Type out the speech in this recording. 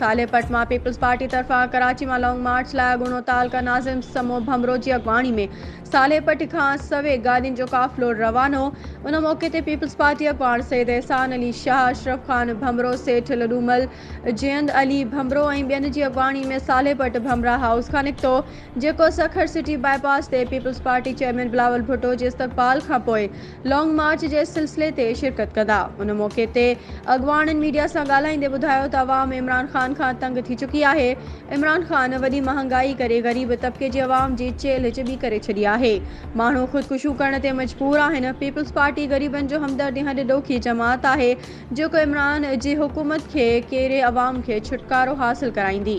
सालेपट में peoples party तरफा कराची में लॉन्ग मार्च लाइ गुणोताल का नाज़िम समो भमरो की अगवानी में सालेपट खां सवे गाड़ियुनि जो काफ़िलो रवानो। उन मौके ते पीपल्स पार्टी अगवान सैयद एहसान अली शाह, अशरफ खान भमरो, सेठ लडूमल, जयंद अली भमरो ऐं ॿियनि जी अगवानी में सालेपट भमरा हाउस खां निकितो, जेको सखर सिटी बाईपास ते peoples party chairman Bilawal Bhutto जे इस्तक़बाल खां पोइ लॉन्ग मार्च जे सिलसिले ते शिरकत कंदा। उन मौके ते अगवाननि मीडिया सां ॻाल्हाईंदे ॿुधायो त अवाम इमरान ख़ान खां तंग थी चुकी आहे। इमरान ख़ान वॾी महांगाई करे ग़रीब तबके जी अवाम जी चेल चिॿी करे छॾी आहे। माण्हू ख़ुदकुशियूं करण ते मजबूर आहिनि। पीपल्स पार्टी ग़रीबनि जो हमदर्द हॾ ॾोखी जमात आहे, जेको इमरान जी हुकूमत खे केरे अवाम खे छुटकारो हासिल कराईंदी।